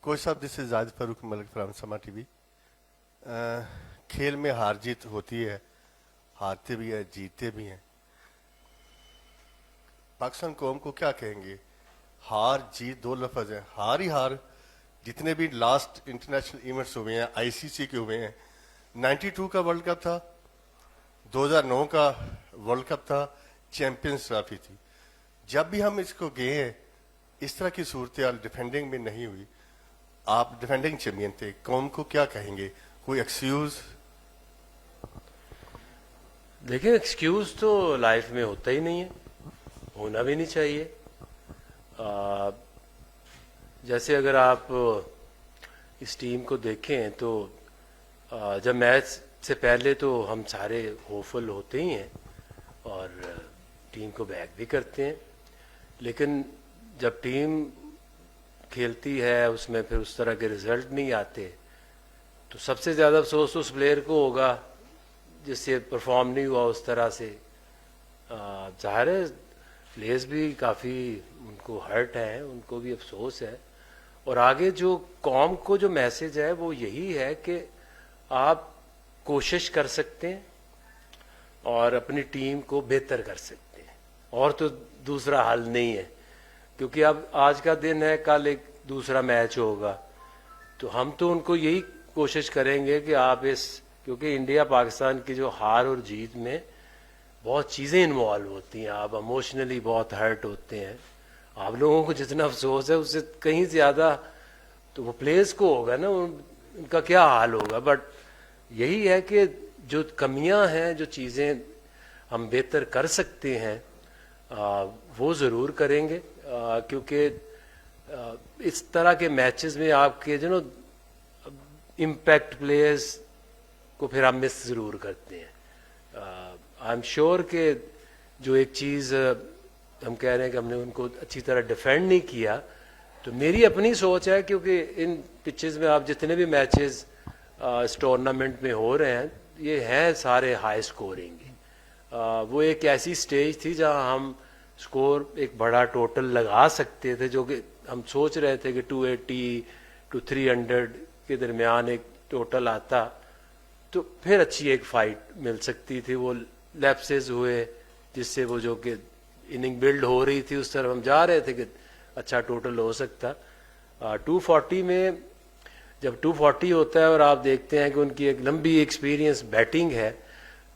Coach साहब, this is Zahid Farooq Malik from समा TV. खेल में हार जीत होती है, हारते भी हैं जीतते भी हैं। पाकिस्तान कौम को क्या कहेंगे? हार जीत दो लफ्ज हैं, हार ही हार। जितने भी लास्ट इंटरनेशनल इवेंट्स हुए हैं आईसीसी के हुए हैं, 92 का वर्ल्ड कप था, 2009 का वर्ल्ड कप था, चैंपियंस ट्रॉफी थी। जब भी हम इसको गए हैं इस तरह की सूरत डिफेंडिंग में नहीं हुई। आप डिफेंडिंग चैंपियन थे, कौम को क्या कहेंगे? कोई एक्सक्यूज? देखिए, एक्सक्यूज तो लाइफ में होता ही नहीं है, होना भी नहीं चाहिए। जैसे अगर आप इस टीम को देखें तो जब मैच से पहले तो हम सारे होपफुल होते ही हैं और टीम को बैक भी करते हैं, लेकिन जब टीम खेलती है उसमें फिर उस तरह के रिजल्ट नहीं आते तो सबसे ज़्यादा अफसोस उस प्लेयर को होगा जिससे परफॉर्म नहीं हुआ उस तरह से। ज़ाहिर है प्लेयर्स भी काफ़ी उनको हर्ट है, उनको भी अफसोस है। और आगे जो कौम को जो मैसेज है वो यही है कि आप कोशिश कर सकते हैं और अपनी टीम को बेहतर कर सकते हैं, और तो दूसरा हल नहीं है। क्योंकि अब आज का दिन है, कल एक दूसरा मैच होगा, तो हम तो उनको यही कोशिश करेंगे कि आप क्योंकि इंडिया पाकिस्तान की जो हार और जीत में बहुत चीज़ें इन्वॉल्व होती हैं, आप इमोशनली बहुत हर्ट होते हैं। आप लोगों को जितना अफसोस है उससे कहीं ज़्यादा तो वो प्लेयर्स को होगा ना, उनका क्या हाल होगा। बट यही है कि जो कमियां हैं, जो चीज़ें हम बेहतर कर सकते हैं वो ज़रूर करेंगे। क्योंकि इस तरह के मैचेस में आपके जो नो इम्पैक्ट प्लेयर्स को फिर आप मिस ज़रूर करते हैं। आई एम श्योर कि जो एक चीज़ हम कह रहे हैं कि हमने उनको अच्छी तरह डिफेंड नहीं किया, तो मेरी अपनी सोच है क्योंकि इन पिचेस में आप जितने भी मैचेस इस टूर्नामेंट में हो रहे हैं ये हैं सारे हाई स्कोरिंग। वो एक ऐसी स्टेज थी जहां हम स्कोर एक बड़ा टोटल लगा सकते थे, जो कि हम सोच रहे थे कि 280 to 300 के दरमियान एक टोटल आता तो फिर अच्छी एक फाइट मिल सकती थी। वो लैप्सेस हुए जिससे वो जो कि इनिंग बिल्ड हो रही थी उस तरफ हम जा रहे थे कि अच्छा टोटल हो सकता। 240 में जब 240 होता है और आप देखते हैं कि उनकी एक लंबी एक्सपीरियंस बैटिंग है,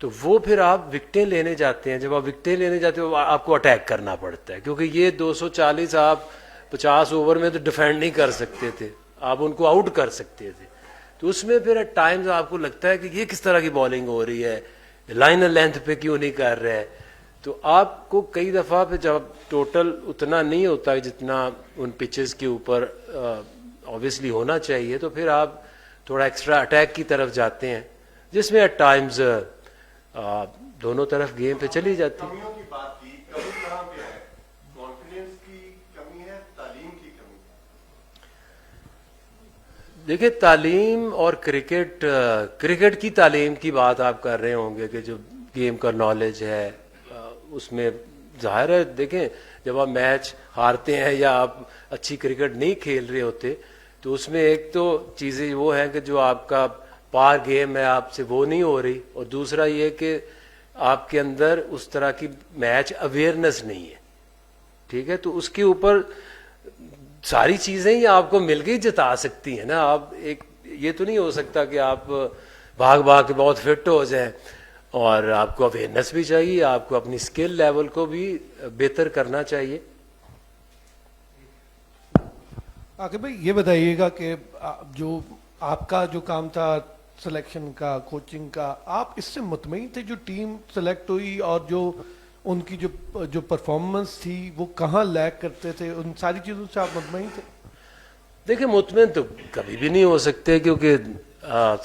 तो वो फिर आप विकटें लेने जाते हैं। जब आप विकटें लेने जाते हो आपको अटैक करना पड़ता है, क्योंकि ये 240 आप 50 ओवर में तो डिफेंड नहीं कर सकते थे, आप उनको आउट कर सकते थे। तो उसमें फिर एट टाइम्स आपको लगता है कि ये किस तरह की बॉलिंग हो रही है, लाइनर लेंथ पे क्यों नहीं कर रहे हैं। तो आपको कई दफ़ा फिर जब टोटल उतना नहीं होता जितना उन पिचेस के ऊपर ऑब्वियसली होना चाहिए, तो फिर आप थोड़ा एक्स्ट्रा अटैक की तरफ जाते हैं, जिसमें एट टाइम्स दोनों तरफ गेम पे चली जाती है। कमियों की बात की, कमी कहाँ पे है? कॉन्फिडेंस की कमी है, तालीम की कमी है? देखिए, तालीम और क्रिकेट की तालीम की बात आप कर रहे होंगे कि जो गेम का नॉलेज है उसमें जाहिर है। देखें, जब आप मैच हारते हैं या आप अच्छी क्रिकेट नहीं खेल रहे होते तो उसमें एक तो चीज़ें वो हैं कि जो आपका पार गेम है आपसे वो नहीं हो रही, और दूसरा ये कि आपके अंदर उस तरह की मैच अवेयरनेस नहीं है। ठीक है, तो उसके ऊपर सारी चीज़ें ही आपको मिलकर ही जिता सकती हैं ना। आप एक ये तो नहीं हो सकता कि आप भाग भाग के बहुत फिट हो जाएं, और आपको अवेयरनेस भी चाहिए, आपको अपनी स्किल लेवल को भी बेहतर करना चाहिए। आगे भाई ये बताइएगा कि जो आपका जो काम था सिलेक्शन का, कोचिंग का, आप इससे मुतमईन थे जो टीम सेलेक्ट हुई और जो उनकी जो परफॉर्मेंस थी वो कहाँ लैग करते थे, उन सारी चीज़ों से आप मुतमईन थे? देखिए, मुतमईन तो कभी भी नहीं हो सकते, क्योंकि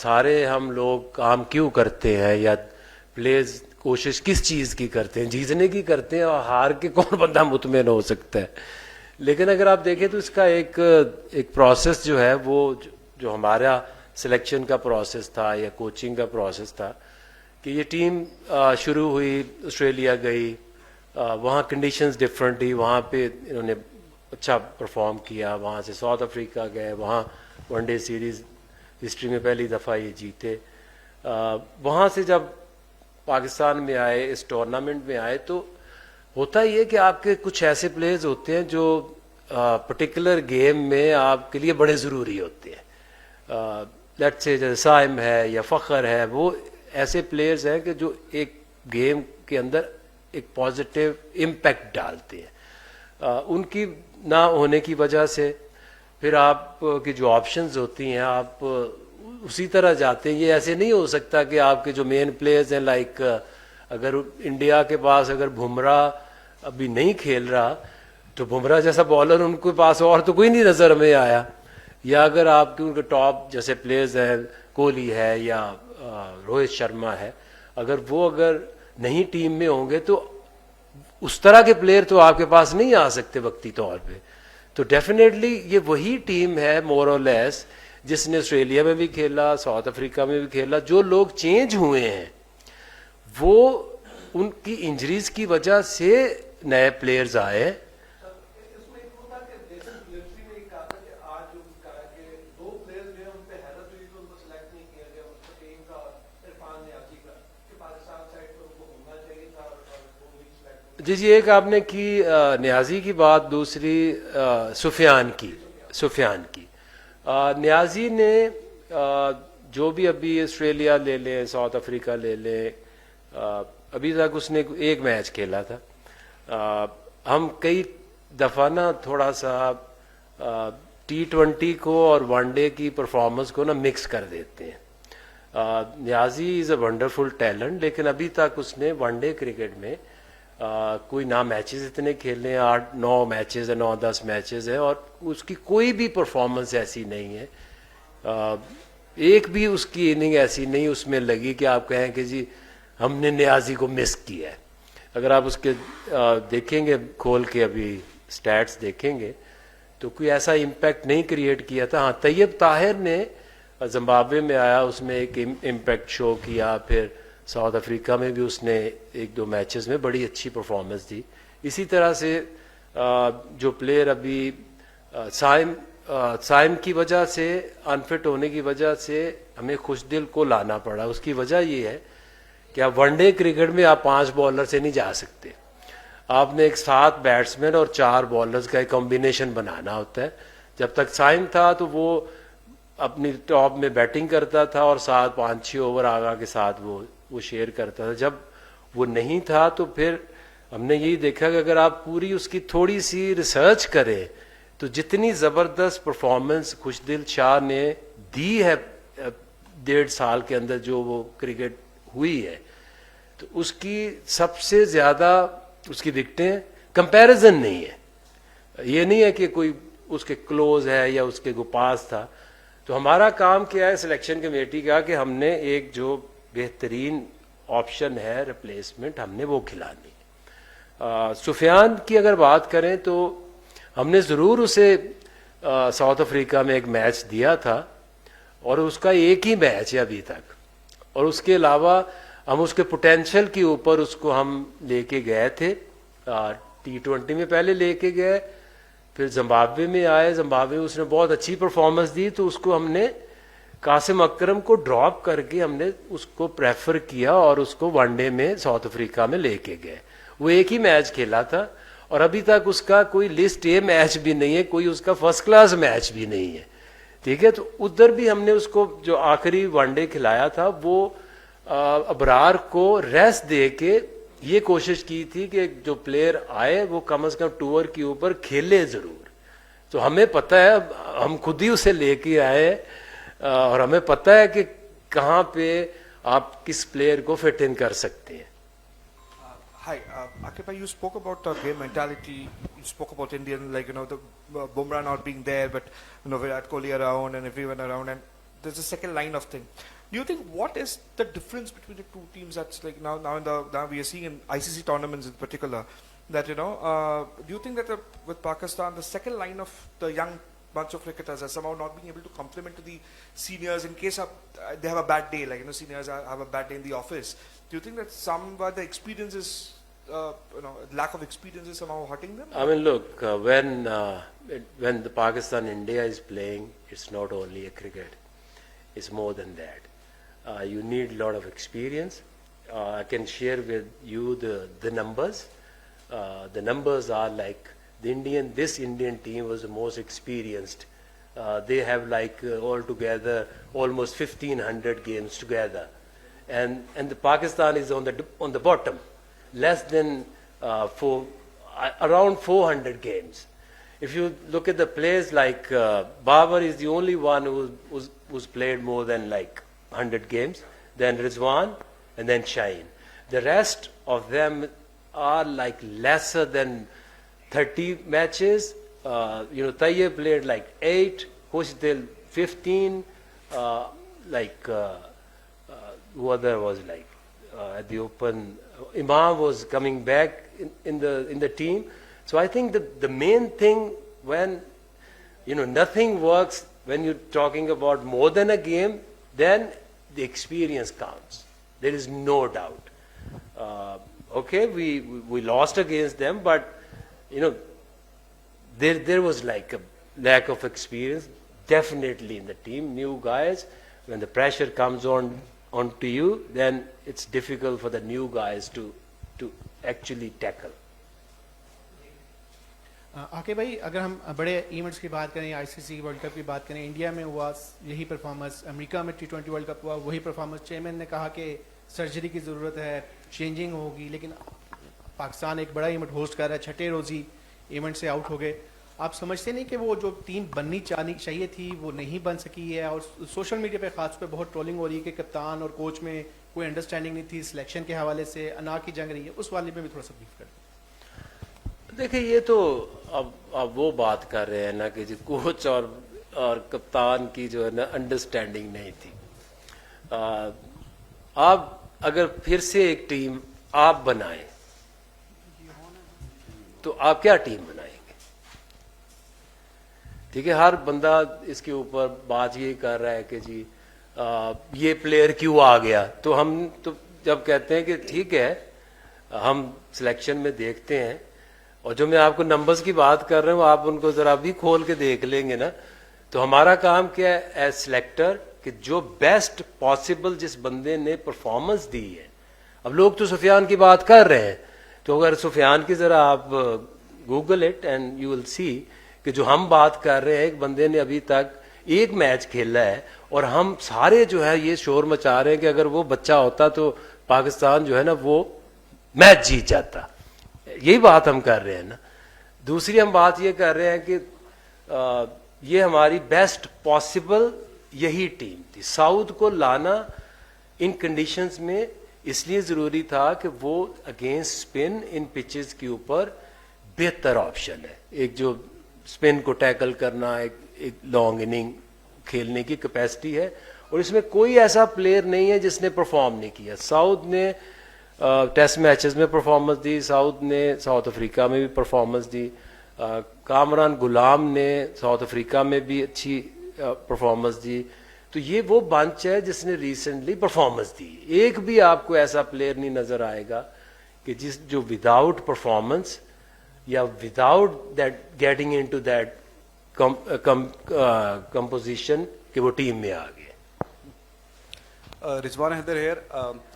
सारे हम लोग काम क्यों करते हैं या प्लेयर्स कोशिश किस चीज़ की करते हैं? जीतने की करते हैं, और हार के कौन बंदा मुतमईन हो सकता है? लेकिन अगर आप देखें तो इसका एक प्रोसेस जो है वो जो हमारा सिलेक्शन का प्रोसेस था या कोचिंग का प्रोसेस था कि ये टीम शुरू हुई, ऑस्ट्रेलिया गई, वहाँ कंडीशंस डिफरेंट थी, वहाँ पे इन्होंने अच्छा परफॉर्म किया, वहाँ से साउथ अफ्रीका गए, वहाँ वनडे सीरीज़ हिस्ट्री में पहली दफ़ा ये जीते। वहाँ से जब पाकिस्तान में आए, इस टूर्नामेंट में आए, तो होता ही है कि आपके कुछ ऐसे प्लेयर्स होते हैं जो पर्टिकुलर गेम में आपके लिए बड़े ज़रूरी होते हैं। लेट्स से जैसे साइम है या फ़खर है, वो ऐसे प्लेयर्स हैं कि जो एक गेम के अंदर एक पॉजिटिव इम्पैक्ट डालते हैं। उनकी ना होने की वजह से फिर आप की जो ऑप्शंस होती हैं आप उसी तरह जाते हैं। ये ऐसे नहीं हो सकता कि आपके जो मेन प्लेयर्स हैं, लाइक अगर इंडिया के पास अगर बुमराह अभी नहीं खेल रहा तो बुमराह जैसा बॉलर उनके पास और तो कोई नहीं नज़र में आया, या अगर आपके उनके टॉप जैसे प्लेयर्स हैं, कोहली है या रोहित शर्मा है, अगर वो अगर नहीं टीम में होंगे तो उस तरह के प्लेयर तो आपके पास नहीं आ सकते वक्ती तौर पे। तो डेफिनेटली ये वही टीम है मोर और लेस जिसने ऑस्ट्रेलिया में भी खेला, साउथ अफ्रीका में भी खेला। जो लोग चेंज हुए हैं वो उनकी इंजरीज की वजह से नए प्लेयर्स आए। इसमें एक होता कि जैसे मिलिट्री में एक कहा था कि आज जो कहा कि दो प्लेयर्स जो है उन पे हैरत हुई तो उनको सिलेक्ट नहीं किया गया, उनका टीम का इरफान नियाजी का, कि पाकिस्तान साइड पर उनको होना चाहिए था और वो नहीं सिलेक्ट। जी जी, एक आपने की नियाजी की बात, दूसरी सुफियान की। नियाजी ने जो भी अभी ऑस्ट्रेलिया ले लें, साउथ अफ्रीका ले लें, अभी तक उसने एक मैच खेला था। हम कई दफ़ा ना थोड़ा सा T20 को और वनडे की परफॉर्मेंस को ना मिक्स कर देते हैं। Niazi is a wonderful talent, लेकिन अभी तक उसने वनडे क्रिकेट में कोई ना मैचेस इतने खेले, 8-9 मैचेस है, 9-10 मैचेस है, और उसकी कोई भी परफॉर्मेंस ऐसी नहीं है, एक भी उसकी इनिंग ऐसी नहीं उसमें लगी कि आप कहें कि जी हमने नियाजी को मिस किया है। अगर आप उसके देखेंगे खोल के, अभी स्टैट्स देखेंगे, तो कोई ऐसा इम्पैक्ट नहीं क्रिएट किया था। हाँ, तैयब ताहिर ने जिम्बाब्वे में आया, उसमें एक इम्पैक्ट शो किया, फिर साउथ अफ्रीका में भी उसने 1-2 मैचेस में बड़ी अच्छी परफॉर्मेंस दी। इसी तरह से जो प्लेयर अभी साइम की वजह से, अनफिट होने की वजह से हमें खुशदिल को लाना पड़ा। उसकी वजह ये है कि आप वनडे क्रिकेट में आप 5 बॉलर से नहीं जा सकते, आपने एक 7 बैट्समैन और 4 बॉलर्स का एक कॉम्बिनेशन बनाना होता है। जब तक साइम था तो वो अपनी टॉप में बैटिंग करता था और 7-5-6 ओवर आगा के साथ वो शेयर करता था। जब वो नहीं था तो फिर हमने यही देखा कि अगर आप पूरी उसकी थोड़ी सी रिसर्च करें तो जितनी ज़बरदस्त परफॉर्मेंस खुशदिल शाह ने दी है 1.5 साल के अंदर जो वो क्रिकेट हुई है, तो उसकी सबसे ज़्यादा उसकी विकेटें कंपैरिजन नहीं है। ये नहीं है कि कोई उसके क्लोज है या उसके पास था। तो हमारा काम क्या है सिलेक्शन कमेटी का कि हमने एक जो बेहतरीन ऑप्शन है रिप्लेसमेंट, हमने वो खिलानी। सुफियान की अगर बात करें तो हमने ज़रूर उसे साउथ अफ्रीका में एक मैच दिया था और उसका एक ही मैच है अभी तक, और उसके अलावा हम उसके पोटेंशियल के ऊपर उसको हम लेके गए थे। T20 में पहले लेके गए, फिर जिम्बाब्वे में आए, जिम्बाब्वे में उसने बहुत अच्छी परफॉर्मेंस दी, तो उसको हमने कासिम अकरम को ड्रॉप करके हमने उसको प्रेफर किया और उसको वनडे में साउथ अफ्रीका में लेके गए। वो एक ही मैच खेला था और अभी तक उसका कोई लिस्ट ए मैच भी नहीं है, कोई उसका फर्स्ट क्लास मैच भी नहीं है। ठीक है, तो उधर भी हमने उसको जो आखिरी वनडे खिलाया था वो अबरार को रेस्ट दे के ये कोशिश की थी कि जो प्लेयर आए वो कम से कम टूर के ऊपर खेले जरूर। तो हमें पता है, हम खुद ही उसे लेके आए और हमें पता है कि कहाँ पे आप किस प्लेयर को फिट इन कर सकते हैं। Hi, Akib, you spoke about game mentality. You spoke about Indian, like, the Bumrah not being there, but Virat Kohli around and everyone around, and there's a second line of thing. Do you think what is the difference between the two teams? That's like now we are seeing in ICC tournaments in particular that do you think that with Pakistan the second line of the young bunch of cricketers are somehow not being able to complement to the seniors in case they have a bad day, like seniors have a bad day in the office? Do you think that somewhere the experience is lack of experience is somehow hurting them? I mean, look, when the Pakistan India is playing, it's not only a cricket; it's more than that. You need a lot of experience. I can share with you the numbers. The numbers are like this Indian team was the most experienced. They have like altogether almost 1,500 games together, and the Pakistan is on the bottom, less than around 400 games. If you look at the players, like Babar is the only one who's played more than like 100 games, then Rizwan, and then Shaheen. The rest of them are like lesser than 30 matches. Tayyib played like 8, Khushdil 15, who other was like at the Open. Imam was coming back in the team. So I think the main thing, when nothing works, when you're talking about more than a game, then the experience counts. There is no doubt. Okay, we lost against them, but there was like a lack of experience definitely in the team. New guys, when the pressure comes onto you, then it's difficult for the new guys to actually tackle. आके भाई, अगर हम बड़े events की बात करें, ICC world cup की बात करें, इंडिया में हुआ यही परफॉर्मेंस, अमेरिका में T20 वर्ल्ड कप हुआ वही परफॉर्मेंस, चेयरमैन ने कहा कि सर्जरी की ज़रूरत है, चेंजिंग होगी, लेकिन पाकिस्तान एक बड़ा इवेंट होस्ट कर रहा है, छठे रोज़ी इवेंट से आउट हो गए. आप समझते नहीं कि वो जो टीम बननी चाहिए थी वो नहीं बन सकी है? और सोशल मीडिया पे खास पे बहुत ट्रोलिंग हो रही है कि कप्तान और कोच में कोई अंडरस्टैंडिंग नहीं थी, सिलेक्शन के हवाले से अना की जंग रही है, उस वाले में भी थोड़ा सा ब्रीफ कर. देखिए, ये तो अब वो बात कर रहे हैं ना कि जो कोच और कप्तान की जो है ना अंडरस्टैंडिंग नहीं थी. आप अगर फिर से एक टीम आप बनाएं तो आप क्या टीम बनाएंगे? ठीक है, हर बंदा इसके ऊपर बात ये कर रहा है कि जी ये प्लेयर क्यों आ गया. तो हम तो जब कहते हैं कि ठीक है, हम सिलेक्शन में देखते हैं, और जो मैं आपको नंबर्स की बात कर रहा हूँ आप उनको जरा भी खोल के देख लेंगे ना, तो हमारा काम क्या है एज सिलेक्टर कि जो बेस्ट पॉसिबल जिस बंदे ने परफॉर्मेंस दी है. अब लोग तो सुफियान की बात कर रहे हैं, तो अगर सुफियान की जरा आप Google it and you will see कि जो हम बात कर रहे हैं, एक बंदे ने अभी तक एक मैच खेला है, और हम सारे जो है ये शोर मचा रहे हैं कि अगर वो बच्चा होता तो पाकिस्तान जो है ना वो मैच जीत जाता. यही बात हम कर रहे हैं ना. दूसरी हम बात ये कर रहे हैं कि ये हमारी बेस्ट पॉसिबल यही टीम थी. साउथ को लाना इन कंडीशंस में इसलिए जरूरी था कि वो अगेंस्ट स्पिन इन पिचेस के ऊपर बेहतर ऑप्शन है. एक जो स्पिन को टैकल करना, एक लॉन्ग इनिंग खेलने की कैपेसिटी है, और इसमें कोई ऐसा प्लेयर नहीं है जिसने परफॉर्म नहीं किया. साउथ ने टेस्ट मैचेस में परफॉर्मेंस दी, साउथ ने साउथ अफ्रीका में भी परफॉर्मेंस दी, कामरान गुलाम ने साउथ अफ्रीका में भी अच्छी परफॉर्मेंस दी. तो ये वो बंच है जिसने रिसेंटली परफॉर्मेंस दी. एक भी आपको ऐसा प्लेयर नहीं नजर आएगा कि जो विदाउट परफॉर्मेंस या without that getting into that composition कि वो टीम में आ गए. रिजवान हैदर हेयर.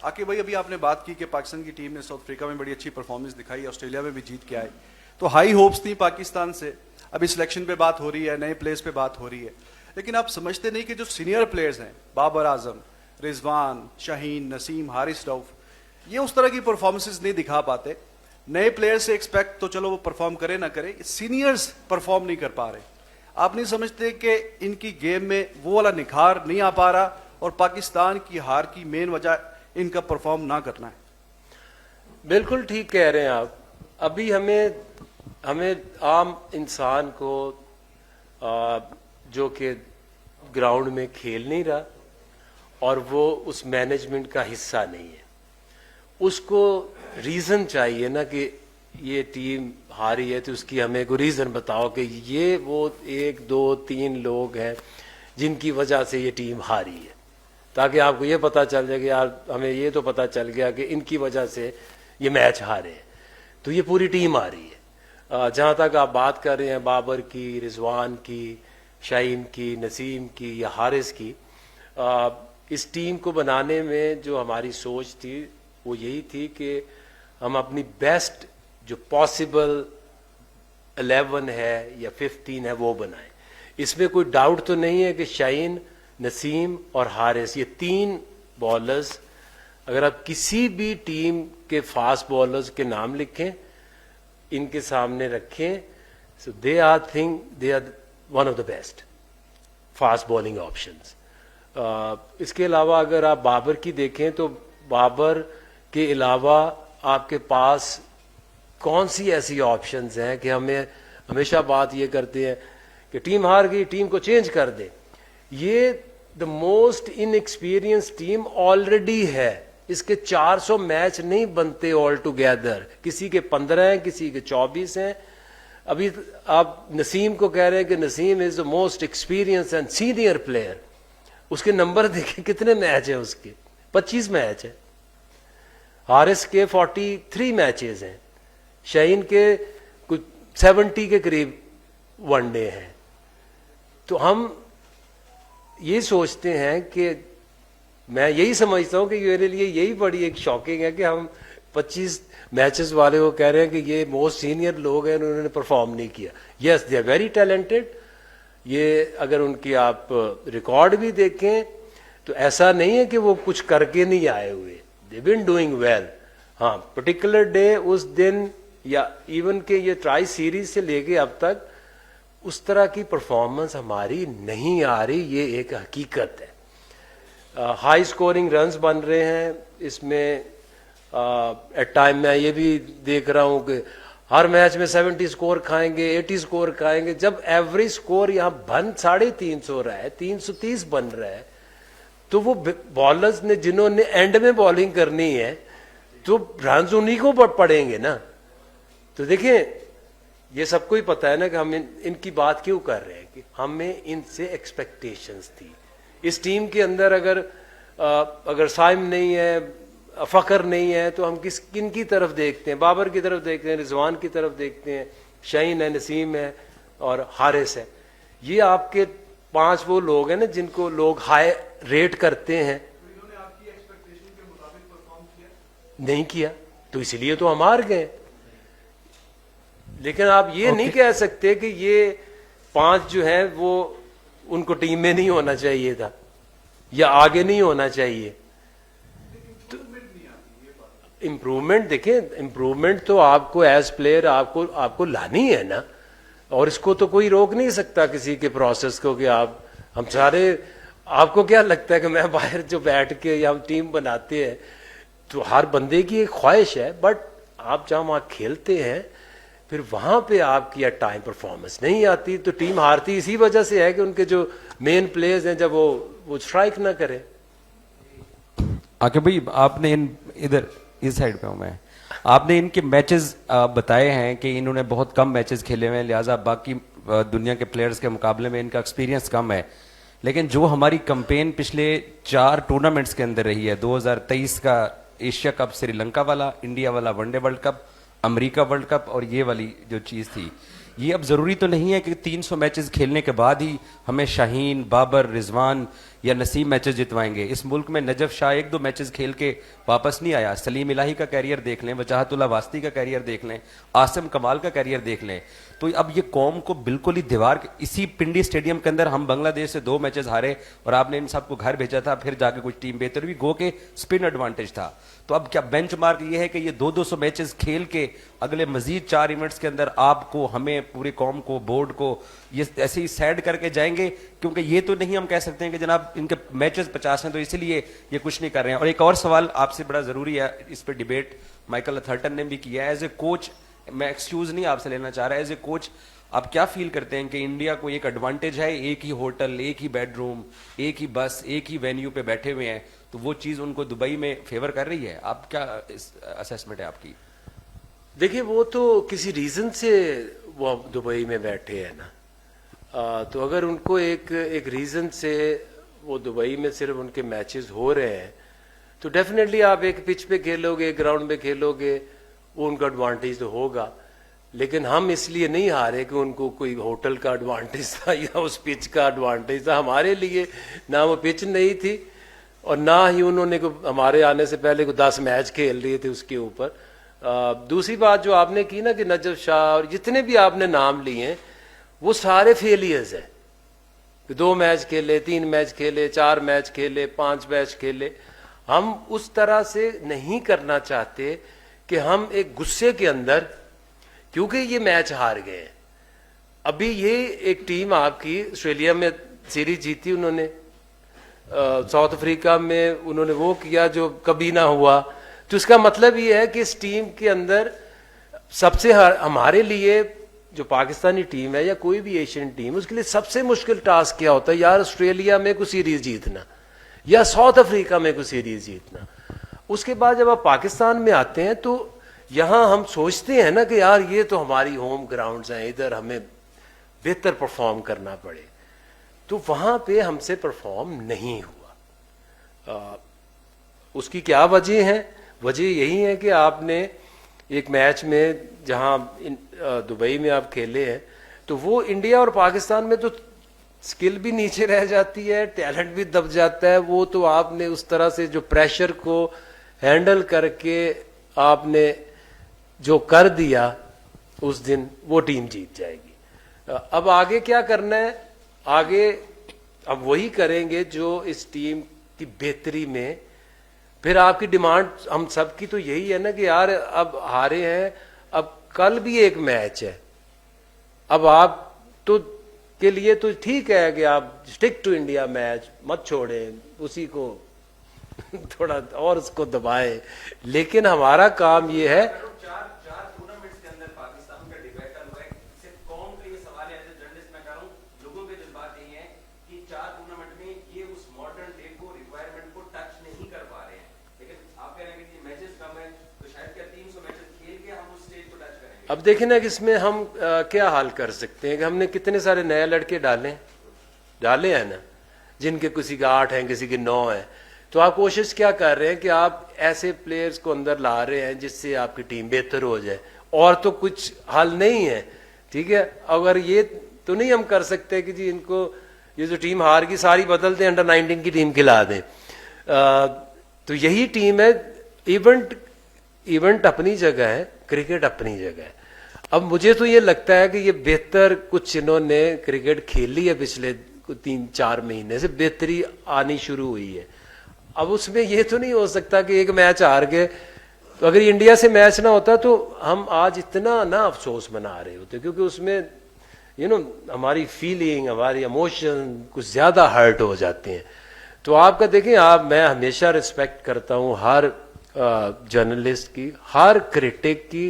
आके भाई, अभी आपने बात की कि पाकिस्तान की टीम ने साउथ अफ्रीका में बड़ी अच्छी परफॉर्मेंस दिखाई, ऑस्ट्रेलिया में भी जीत के आए, तो हाई होप्स थी पाकिस्तान से. अभी सिलेक्शन पे बात हो रही है, नए प्लेयर्स पे बात हो रही है, लेकिन आप समझते नहीं कि जो सीनियर प्लेयर्स हैं, बाबर आजम, रिजवान, शाहीन, नसीम, हारिस रऊफ, ये उस तरह की परफॉर्मेंसेज नहीं दिखा पाते. नए प्लेयर से एक्सपेक्ट तो चलो वो परफॉर्म करे ना करे, सीनियर्स परफॉर्म नहीं कर पा रहे. आप नहीं समझते कि इनकी गेम में वो वाला निखार नहीं आ पा रहा, और पाकिस्तान की हार की मेन वजह इनका परफॉर्म ना करना है? बिल्कुल ठीक कह रहे हैं आप. अभी हमें आम इंसान को जो कि ग्राउंड में खेल नहीं रहा और वो उस मैनेजमेंट का हिस्सा नहीं है, उसको रीज़न चाहिए ना कि ये टीम हारी है, तो उसकी हमें कोई रीज़न बताओ कि ये वो 1 2 3 लोग हैं जिनकी वजह से ये टीम हारी है, ताकि आपको ये पता चल जाए कि यार हमें ये तो पता चल गया कि इनकी वजह से ये मैच हारे. तो ये पूरी टीम आ रही है। जहां तक आप बात कर रहे हैं बाबर की, रिजवान की, शाहीन की, नसीम की या हारिस की, इस टीम को बनाने में जो हमारी सोच थी वो यही थी कि हम अपनी बेस्ट जो पॉसिबल 11 है या 15 है वो बनाएं। इसमें कोई डाउट तो नहीं है कि शाहीन, नसीम और हारिस, ये 3 बॉलर्स, अगर आप किसी भी टीम के फास्ट बॉलर्स के नाम लिखें, इनके सामने रखें, so they are one of the best fast bowling options. इसके अलावा अगर आप बाबर की देखें तो बाबर के अलावा आपके पास कौन सी ऐसी ऑप्शंस हैं कि हमें हमेशा बात ये करते हैं कि टीम हार गई, टीम को चेंज कर दे। ये the most inexperience team already है, इसके 400 मैच नहीं बनते ऑल टुगेदर, किसी के 15 हैं, किसी के 24 हैं। अभी आप नसीम को कह रहे हैं कि Naseem is the most experience and senior player, उसके नंबर देखें कितने मैच है उसके, 25 मैच है। हारिस के 43 मैचेस हैं, शाहीन के कुछ 70 के करीब वनडे हैं। तो हम ये सोचते हैं कि मैं यही समझता हूं कि मेरे लिए यही बड़ी एक शॉकिंग है कि हम 25 मैचेस वाले को कह रहे हैं कि ये मोस्ट सीनियर लोग हैं, उन्होंने परफॉर्म नहीं किया। Yes, they are very talented. ये अगर उनकी आप रिकॉर्ड भी देखें तो ऐसा नहीं है कि वो कुछ करके नहीं आए हुए, दे बीन डूइंग वेल। हाँ, पर्टिकुलर डे उस दिन या इवन के ये ट्राई सीरीज से लेके अब तक उस तरह की परफॉर्मेंस हमारी नहीं आ रही, ये एक हकीकत है। हाई स्कोरिंग रन्स बन रहे हैं इसमें। एट टाइम मैं ये भी देख रहा हूं कि हर मैच में 70 स्कोर खाएंगे, 80 स्कोर खाएंगे, जब एवरेज स्कोर यहां बन 350 रहा है, 330 बन रहा है, तो वो बॉलर्स ने जिन्होंने एंड में बॉलिंग करनी है तो रन्स उन्हीं को पड़ेंगे ना। तो देखिए ये सबको ही पता है ना कि हम इनकी बात क्यों कर रहे हैं कि हमें इनसे एक्सपेक्टेशंस थी। इस टीम के अंदर अगर साइम नहीं है, फखर नहीं है, तो हम किन की तरफ देखते हैं? बाबर की तरफ देखते हैं, रिजवान की तरफ देखते हैं, शाहीन है, नसीम है और हारिस है। ये आपके 5 वो लोग हैं ना जिनको लोग हाई रेट करते हैं। इन्होंने आपकी एक्सपेक्टेशन के मुताबिक परफॉर्म किया नहीं किया, तो इसलिए तो हम हार गए। लेकिन आप ये नहीं कह सकते कि ये 5 जो हैं वो उनको टीम में नहीं होना चाहिए था या आगे नहीं होना चाहिए। इम्प्रूवमेंट देखें, इम्प्रूवमेंट तो आपको एज प्लेयर आपको लानी है ना, और इसको तो कोई रोक नहीं सकता किसी के प्रोसेस को कि हम सारे, आपको क्या लगता है कि मैं बाहर जो बैठ के या हम टीम बनाते हैं तो हर बंदे की एक ख्वाहिश है, बट आप जहां वहां खेलते हैं फिर वहां पे आपकी टाइम परफॉर्मेंस नहीं आती, तो टीम हारती इसी वजह से है कि उनके जो मेन प्लेयर्स हैं जब वो स्ट्राइक ना करें। आके भाई आपने इधर इस साइड पे हूं मैं, आपने इनके मैचेस बताए हैं कि इन्होंने बहुत कम मैचेस खेले हुए हैं, लिहाजा बाकी दुनिया के प्लेयर्स के मुकाबले में इनका एक्सपीरियंस कम है। लेकिन जो हमारी कैंपेन पिछले 4 टूर्नामेंट्स के अंदर रही है, 2023 का एशिया कप श्रीलंका वाला, इंडिया वाला one day world cup, America world cup और ये वाली जो चीज थी, ये अब जरूरी तो नहीं है कि 300 मैचेस खेलने के बाद ही हमें शाहीन, बाबर, रिजवान या नसीम मैचेस जितवाएंगे। इस मुल्क में नजफ शाह 1-2 मैचेस खेल के वापस नहीं आया। सलीम इलाही का कैरियर देख लें, वजाहतुल्लाह वास्ती का कैरियर देख लें, आसिम कमाल का कैरियर देख लें। तो अब ये कौम को बिल्कुल ही दीवार, इसी पिंडी स्टेडियम के अंदर हम बांग्लादेश से 2 मैचेस हारे और आपने इन सबको घर भेजा था, फिर जाके कुछ टीम बेहतर हुई, गो के स्पिन एडवांटेज था। तो अब क्या बेंचमार्क ये है कि ये 200 मैचेस खेल के अगले मजीद 4 इवेंट्स के अंदर आपको, हमें, पूरी कौम को, बोर्ड को ये ऐसे ही सैड करके जाएंगे? क्योंकि ये तो नहीं हम कह सकते हैं कि जनाब इनके मैचेस 50 हैं तो इसलिए ये कुछ नहीं कर रहे हैं। और एक और सवाल आपसे बड़ा जरूरी है, इस पर डिबेट माइकल अथर्टन ने भी किया है। एज ए कोच, मैं एक्सक्यूज नहीं आपसे लेना चाह रहा, एज ए कोच आप क्या फील करते हैं कि इंडिया को एक एडवांटेज है, एक ही होटल, एक ही बेडरूम, एक ही बस, एक ही वेन्यू पे बैठे हुए हैं, तो वो चीज उनको दुबई में फेवर कर रही है? आप क्या असेसमेंट है आपकी? देखिए वो तो किसी रीजन से वो दुबई में बैठे हैं ना, तो अगर उनको एक रीजन से वो दुबई में सिर्फ उनके मैचेस हो रहे हैं तो डेफिनेटली आप एक पिच पे खेलोगे, एक ग्राउंड में खेलोगे वो उनका एडवांटेज तो होगा, लेकिन हम इसलिए नहीं हारे कि उनको कोई होटल का एडवांटेज था या उस पिच का एडवांटेज था। हमारे लिए ना वो पिच नहीं थी और ना ही उन्होंने हमारे आने से पहले को 10 मैच खेल लिए थे उसके ऊपर। दूसरी बात जो आपने की ना कि नजफ शाह और जितने भी आपने नाम लिए हैं वो सारे फेलियर्स हैं। 2 मैच खेले, 3 मैच खेले, 4 मैच खेले, 5 मैच खेले। हम उस तरह से नहीं करना चाहते कि हम एक गुस्से के अंदर, क्योंकि ये मैच हार गए हैं। अभी ये एक टीम आपकी ऑस्ट्रेलिया में सीरीज जीती उन्होंने, साउथ अफ्रीका में उन्होंने वो किया जो कभी ना हुआ। तो इसका मतलब ये है कि इस टीम के अंदर सबसे हमारे लिए जो पाकिस्तानी टीम है या कोई भी एशियन टीम, उसके लिए सबसे मुश्किल टास्क क्या होता है यार, ऑस्ट्रेलिया में कोई सीरीज जीतना या साउथ अफ्रीका में कोई सीरीज जीतना। उसके बाद जब आप पाकिस्तान में आते हैं तो यहां हम सोचते हैं ना कि यार ये तो हमारी होम ग्राउंड्स हैं, इधर हमें बेहतर परफॉर्म करना पड़े। तो वहां पे हमसे परफॉर्म नहीं हुआ। उसकी क्या वजह है? वजह यही है कि आपने एक मैच में जहां दुबई में आप खेले हैं तो वो इंडिया और पाकिस्तान में तो स्किल भी नीचे रह जाती है, टैलेंट भी दब जाता है। वो तो आपने उस तरह से जो प्रेशर को हैंडल करके आपने जो कर दिया उस दिन, वो टीम जीत जाएगी। अब आगे क्या करना है? आगे अब वही करेंगे जो इस टीम की बेहतरी में। फिर आपकी डिमांड हम सब की तो यही है ना कि यार अब हारे हैं, अब कल भी एक मैच है, अब आप तो के लिए तो ठीक है कि आप स्टिक टू इंडिया मैच मत छोड़ें, उसी को थोड़ा और उसको दबाएं। लेकिन हमारा काम ये है, चार टूर्नामेंट्स के अंदर पाकिस्तान का डिबेकल हुआ है। सिर्फ कौम का ये सवाल है, एज ए जर्नलिस्ट मैं कह रहा हूं, लोगों के जज्बात यही है कि 4 टूर्नामेंट में ये उस मॉडर्न डे को, रिक्वायरमेंट को टच नहीं कर पा रहे हैं। लेकिन आप कह रहे हैं कि मैचेस कम है तो शायद क्या 300 मैचेस खेल के हम उस स्टेज को टच करेंगे। अब देखें ना कि इसमें हम क्या हाल कर सकते हैं कि हमने कितने सारे नए लड़के डाले हैं ना, जिनके किसी का 8 है, किसी के 9 है। तो आप कोशिश क्या कर रहे हैं कि आप ऐसे प्लेयर्स को अंदर ला रहे हैं जिससे आपकी टीम बेहतर हो जाए, और तो कुछ हल नहीं है। ठीक है, अगर ये तो नहीं हम कर सकते कि जी इनको ये जो टीम हार की सारी बदल दें, अंडर 19 की टीम खिला दें। तो यही टीम है। इवेंट अपनी जगह है, क्रिकेट अपनी जगह है। अब मुझे तो ये लगता है कि ये बेहतर कुछ इन्होंने क्रिकेट खेली है, पिछले 3-4 महीने से बेहतरी आनी शुरू हुई है। अब उसमें ये तो नहीं हो सकता कि एक मैच हार गए, तो अगर इंडिया से मैच ना होता तो हम आज इतना ना अफसोस मना रहे होते, क्योंकि उसमें हमारी फीलिंग, हमारी इमोशन कुछ ज्यादा हर्ट हो जाते हैं। तो आपका देखें, मैं हमेशा रिस्पेक्ट करता हूं हर जर्नलिस्ट की, हर क्रिटिक की,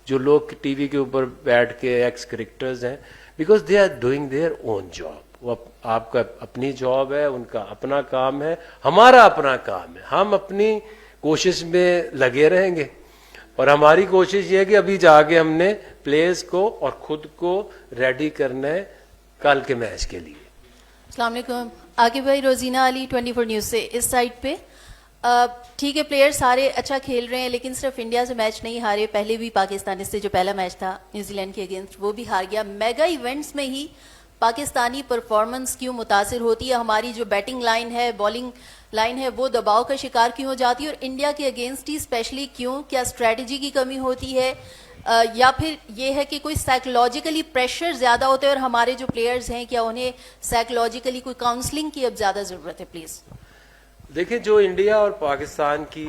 जो लोग टीवी के ऊपर बैठ के एक्स क्रिकेटर्स हैं, because they are doing their own job. वो आपका अपनी जॉब है, उनका अपना काम है, हमारा अपना काम है। हम अपनी कोशिश में लगे रहेंगे और हमारी कोशिश ये है कि अभी जाके हमने प्लेयर्स को और खुद को रेडी करना है कल के मैच के लिए। अस्सलाम वालेकुम, आगे भाई, रोजीना अली 24 न्यूज़ से। इस साइड पे ठीक है, प्लेयर सारे अच्छा खेल रहे हैं, लेकिन सिर्फ इंडिया से मैच नहीं हारे, पहले भी पाकिस्तान से जो पहला मैच था न्यूजीलैंड के अगेंस्ट वो भी हार गया। मेगा इवेंट्स में ही पाकिस्तानी परफॉर्मेंस क्यों मुतासिर होती है? हमारी जो बैटिंग लाइन है, बॉलिंग लाइन है, वो दबाव का शिकार क्यों हो जाती है? और इंडिया के अगेंस्ट ही स्पेशली क्यों? क्या स्ट्रेटजी की कमी होती है या फिर ये है कि कोई साइकोलॉजिकली प्रेशर ज्यादा होते हैं? और हमारे जो प्लेयर्स हैं, क्या उन्हें साइकोलॉजिकली कोई काउंसलिंग की अब ज्यादा जरूरत है? प्लीज देखिए, जो इंडिया और पाकिस्तान की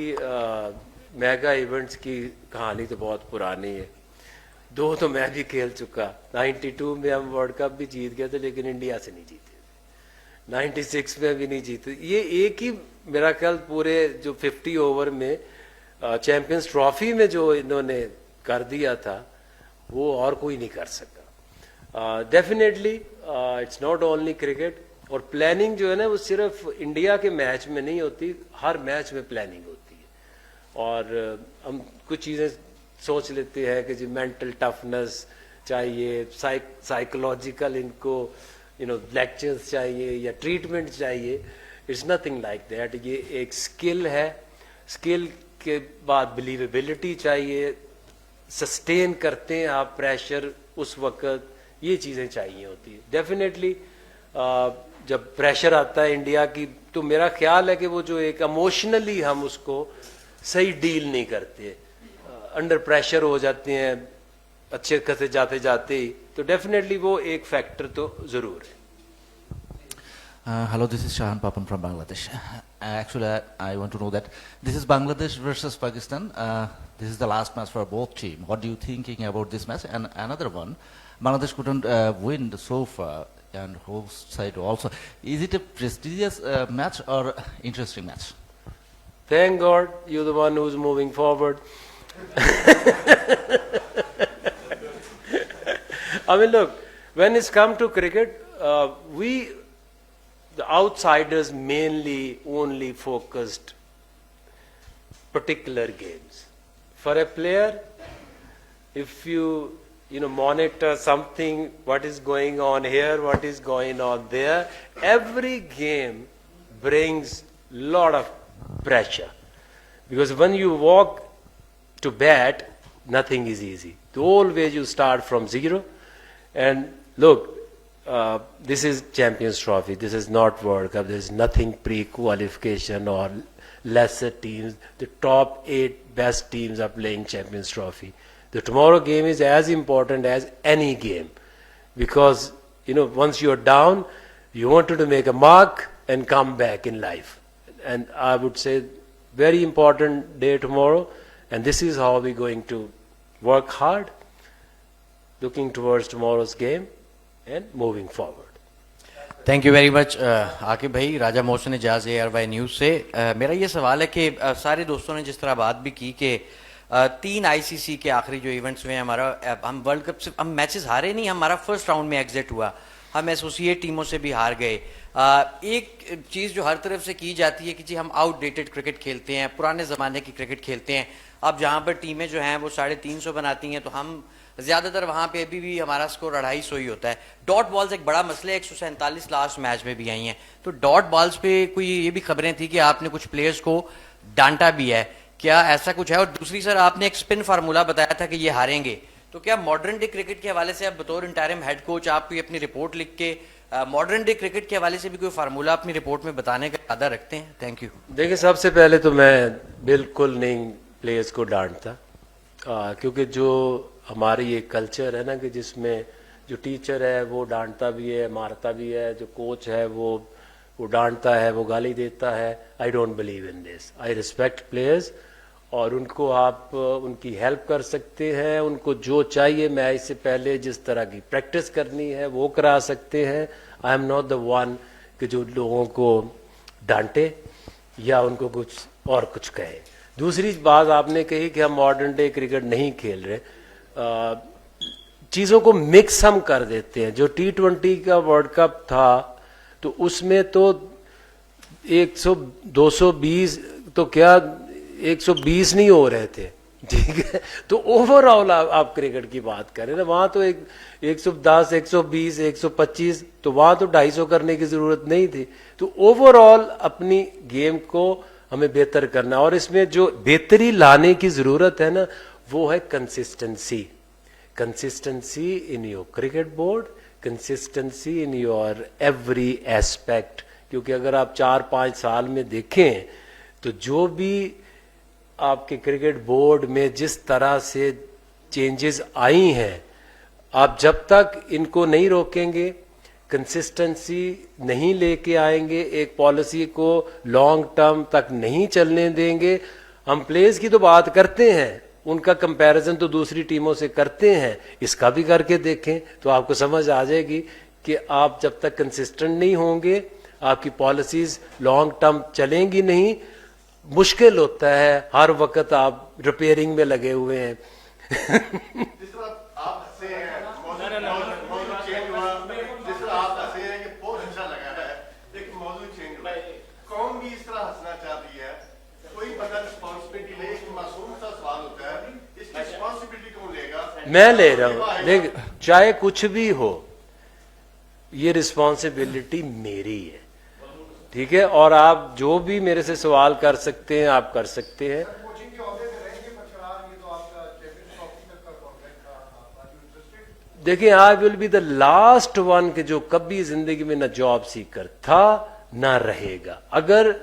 मेगा इवेंट्स की कहानी तो बहुत पुरानी है। 2 तो मैं भी खेल चुका। 92 में हम वर्ल्ड कप भी जीत गए थे, लेकिन इंडिया से नहीं जीते थे। 96 में भी नहीं जीते। ये एक ही मेरा ख्याल पूरे जो 50 ओवर में चैंपियंस ट्रॉफी में जो इन्होंने कर दिया था, वो और कोई नहीं कर सका। Definitely it's not only cricket. और प्लानिंग जो है ना, वो सिर्फ इंडिया के मैच में नहीं होती, हर मैच में प्लानिंग होती है। और हम कुछ चीज़ें सोच लेते हैं कि जी मेंटल टफनेस चाहिए, साइकोलॉजिकल इनको लेक्चर्स चाहिए या ट्रीटमेंट चाहिए। It's nothing like that. ये एक स्किल है। स्किल के बाद बिलीवेबिलिटी चाहिए, सस्टेन करते हैं आप प्रेशर उस वक्त, ये चीज़ें चाहिए होती है डेफिनेटली। जब प्रेशर आता है इंडिया की, तो मेरा ख्याल है कि वो जो एक इमोशनली हम उसको सही डील नहीं करते, अंडर प्रेशर हो जाते हैं अच्छे खासे जाते जाते ही, तो डेफिनेटली वो एक फैक्टर तो ज़रूर है। Hello, this is Shahan Papan from Bangladesh. Actually, I want to know that this is Bangladesh versus Pakistan. This is the last match for both teams. What do you thinking about this match? And another one, Bangladesh couldn't win so far, and host side also. Is it a prestigious match or interesting match? Thank God you're the one who's moving forward. I mean, look, when it's come to cricket, the outsiders mainly only focused particular games. For a player, if you monitor something, what is going on here, what is going on there, every game brings lot of pressure, because when you walk to bat, nothing is easy. Always you start from zero, and look, this is Champions Trophy. This is not World Cup. There is nothing pre-qualification or lesser teams. The top 8 best teams are playing Champions Trophy. The tomorrow game is as important as any game, because once you are down, you wanted to make a mark and come back in life. And I would say very important day tomorrow, and this is how we're going to work hard, looking towards tomorrow's game and moving forward. Thank you very much Aqib भाई। राजा Mohsin Ejaz ARY news से। मेरा ये सवाल है कि सारे दोस्तों ने जिस तरह बात भी की कि 3 ICC के आखिरी जो इवेंट्स हुए हैं, हमारा हम वर्ल्ड कप से हम मैचेस हारे नहीं, हमारा फर्स्ट राउंड में एग्जिट हुआ, हम एसोसिएट टीमों से भी हार गए। एक चीज़ जो हर तरफ से की जाती है कि जी हम आउटडेटेड क्रिकेट खेलते हैं, पुराने ज़माने की क्रिकेट खेलते हैं। अब जहाँ पर टीमें जो हैं वो 350 बनाती हैं, तो हम ज़्यादातर वहाँ पे अभी भी हमारा स्कोर 250 ही होता है। डॉट बॉल्स एक बड़ा मसला है, 147 लास्ट मैच में भी आई हैं। तो डॉट बॉल्स पे कोई ये भी खबरें थी कि आपने कुछ प्लेयर्स को डांटा भी है, क्या ऐसा कुछ है? और दूसरी सर, आपने एक स्पिन फार्मूला बताया था कि ये हारेंगे, तो क्या मॉडर्न डे क्रिकेट के हवाले से आप बतौर इंटरिम हेड कोच आप कोई अपनी रिपोर्ट लिख के मॉडर्न डे क्रिकेट के हवाले से भी कोई फार्मूला अपनी रिपोर्ट में बताने का इरादा रखते हैं? Thank you. देखिए, सबसे पहले तो मैं बिल्कुल नहीं प्लेयर्स को डांटता, क्योंकि जो हमारी ये कल्चर है ना कि जिसमें जो टीचर है वो डांटता भी है, मारता भी है, जो कोच है वो डांटता है, वो गाली देता है। I don't believe in this. I respect players, और उनको आप उनकी हेल्प कर सकते हैं, उनको जो चाहिए मैच से पहले जिस तरह की प्रैक्टिस करनी है वो करा सकते हैं। I am not the one कि जो लोगों को डांटे या उनको कुछ और कुछ कहे। दूसरी बात आपने कही कि हम मॉडर्न डे क्रिकेट नहीं खेल रहे, चीज़ों को मिक्स हम कर देते हैं। जो T20 का वर्ल्ड कप था तो उसमें तो 220 तो क्या 120 नहीं हो रहे थे, ठीक है? तो ओवरऑल आप क्रिकेट की बात करें ना, वहां तो 110, 120, 125, तो वहां तो 250 करने की जरूरत नहीं थी। तो ओवरऑल अपनी गेम को हमें बेहतर करना, और इसमें जो बेहतरी लाने की जरूरत है ना, वो है consistency. Consistency in your cricket board, consistency in your every aspect. क्योंकि अगर आप 4-5 साल में देखें तो जो भी आपके क्रिकेट बोर्ड में जिस तरह से चेंजेस आई हैं, आप जब तक इनको नहीं रोकेंगे, कंसिस्टेंसी नहीं लेके आएंगे, एक पॉलिसी को लॉन्ग टर्म तक नहीं चलने देंगे। हम प्लेयर्स की तो बात करते हैं, उनका कंपैरिजन तो दूसरी टीमों से करते हैं, इसका भी करके देखें तो आपको समझ आ जाएगी कि आप जब तक कंसिस्टेंट नहीं होंगे, आपकी पॉलिसीज लॉन्ग टर्म चलेंगी नहीं। मुश्किल होता है, हर वक्त आप रिपेयरिंग में लगे हुए हैं। मैं ले रहा हूं, देख, चाहे कुछ भी हो, ये रिस्पॉन्सिबिलिटी मेरी है, ठीक है? और आप जो भी मेरे से सवाल कर सकते हैं, आप कर सकते हैं। देखिए, I will be the last one कि जो कभी जिंदगी में ना जॉब सीकर था ना रहेगा। अगर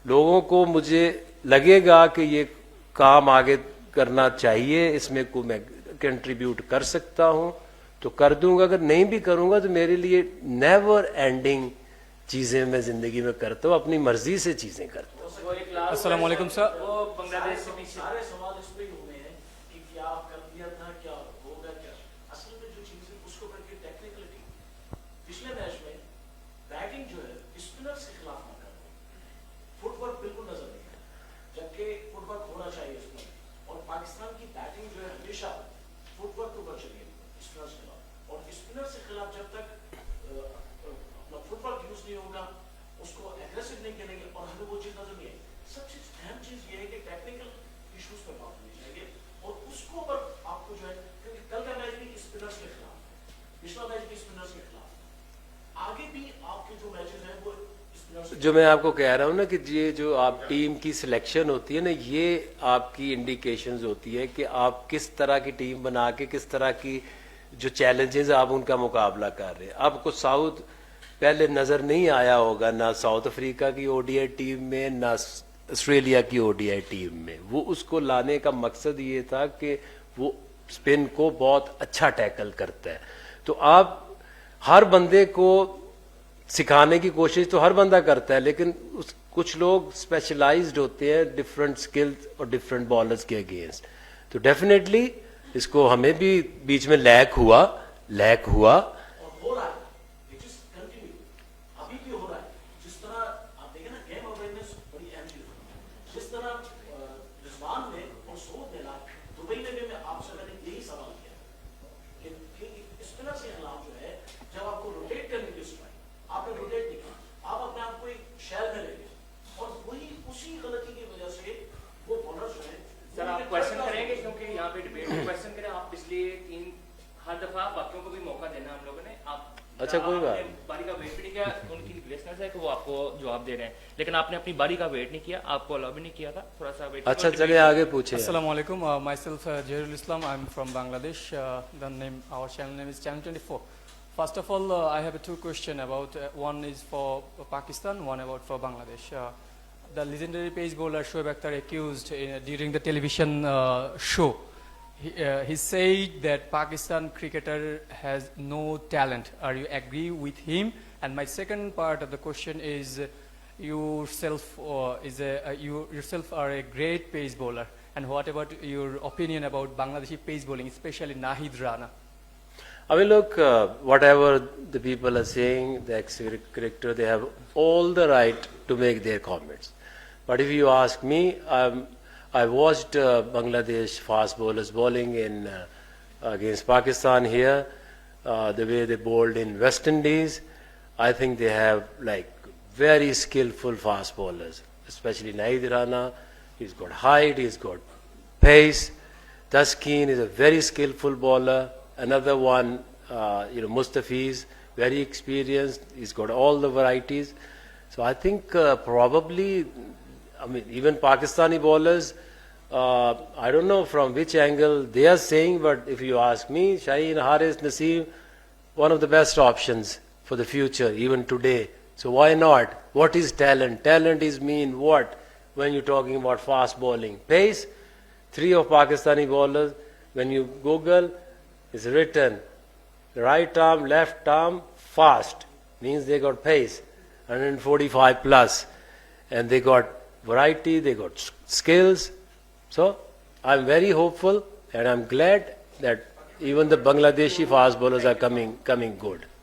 लोगों को मुझे लगेगा कि ये काम आगे करना चाहिए, इसमें को मैं कंट्रीब्यूट कर सकता हूं तो कर दूंगा, अगर नहीं भी करूंगा तो मेरे लिए नेवर एंडिंग चीजें मैं जिंदगी में करता हूं, अपनी मर्जी से चीजें करता हूं। अस्सलाम वालेकुम सर। वो बांग्लादेश से पीछे सारे सवाल इस पे ही होने हैं कि क्या कर दिया था, क्या होगा, क्या असल में जो चीज है उसको करके टेक्निकलिटी पिछले मैच में बैटिंग जो है स्पिनर्स के खिलाफ ना कर, फुटवर्क बिल्कुल नजर नहीं आया, जबकि फुटवर्क होना चाहिए उसमें। और पाकिस्तान की बैटिंग जो है हमेशा फुटवर्क के ऊपर चली स्पिनर्स के खिलाफ, और स्पिनर्स के खिलाफ जब तक अपना फुटवर्क यूज नहीं होगा, उसको एग्रेसिव नहीं करेंगे और हमें वो चीज नजर नहीं आएगी। सबसे अहम चीज ये है कि टेक्निकल इश्यूज पे बात होनी चाहिए और उसको पर आपको जो है, क्योंकि कल का मैच भी स्पिनर्स के खिलाफ, पिछला मैच भी स्पिनर्स के खिलाफ, आगे भी आपके जो मैचेस हैं वो स्पिनर्स। जो मैं आपको कह रहा हूं ना कि ये जो आप टीम की सिलेक्शन होती है ना, ये आपकी इंडिकेशंस होती है कि आप किस तरह की टीम बना के किस तरह की जो चैलेंजेस आप उनका मुकाबला कर रहे हैं। आपको साउथ पहले नजर नहीं आया होगा, ना साउथ अफ्रीका की ओडीआई टीम में, ना ऑस्ट्रेलिया की ओडीआई टीम में। वो उसको लाने का मकसद ये था कि वो स्पिन को बहुत अच्छा टैकल करता है। तो आप हर बंदे को सिखाने की कोशिश तो हर बंदा करता है, लेकिन कुछ लोग स्पेशलाइज्ड होते हैं डिफरेंट स्किल्स और डिफरेंट बॉलर्स के अगेंस्ट। तो डेफिनेटली इसको हमें भी बीच में लैक हुआ और हो रहा है, इट इज कंटिन्यू, अभी भी हो रहा है। जिस तरह आप देखें ना, गेम अवेयरनेस बड़ी अहम चीज है। जिस तरह रिजवान ने और सऊद ने दुबई में भी मैं आपसे मैंने यही सवाल किया कि स्पिनर के खिलाफ जो है, जब आपको रोटेट करने की स्ट्राइक, आपने रोटेट नहीं किया, आप अपने आप को एक शैल में ले गए, और वही उसी गलती की वजह से वो बॉलर जो है। सर आप क्वेश्चन करेंगे क्योंकि यहाँ पे डिबेट में क्वेश्चन करें आप, इसलिए हर दफा बाकियों को भी मौका देना हम लोगों ने। आप अच्छा, कोई बात आपने बारी का वेट भी नहीं किया, उनकी लिसनर्स है कि वो आपको जवाब दे रहे हैं, लेकिन आपने अपनी बारी का वेट नहीं किया, आपको अलाउ भी नहीं किया था, थोड़ा सा वेट। अच्छा, चलिए आगे पूछिए। Assalamu alaikum. Myself Jahirul Islam. I'm from Bangladesh. Our channel name is Channel 24. First of all, I have two questions about. One is for Pakistan, one about for Bangladesh. The legendary pace bowler Shoaib Akhtar accused during the television show. He said that Pakistan cricketer has no talent. Are you agree with him? And my second part of the question is, you yourself are a great pace bowler. And what about your opinion about Bangladeshi pace bowling, especially Nahid Rana? I mean, look, whatever the people are saying, the ex-cricketer, they have all the right to make their comments. But if you ask me, I watched Bangladesh fast bowlers bowling against Pakistan here, the way they bowled in West Indies. I think they have like very skillful fast bowlers, especially Nahid Rana. He's got height, he's got pace. Taskeen is a very skillful bowler. Another one, Mustafiz, very experienced. He's got all the varieties. So I think probably, even Pakistani bowlers, I don't know from which angle they are saying, but if you ask me, Shaheen, Haris, Naseem, one of the best options for the future, even today. So why not? What is talent? Talent is mean what when you're talking about fast bowling? Pace. 3 of Pakistani bowlers, when you Google, it's written right arm, left arm, fast. Means they got pace, 145 plus. And they got variety, they got skills. So I'm very hopeful and I'm glad that even the Bangladeshi fast bowlers are coming good.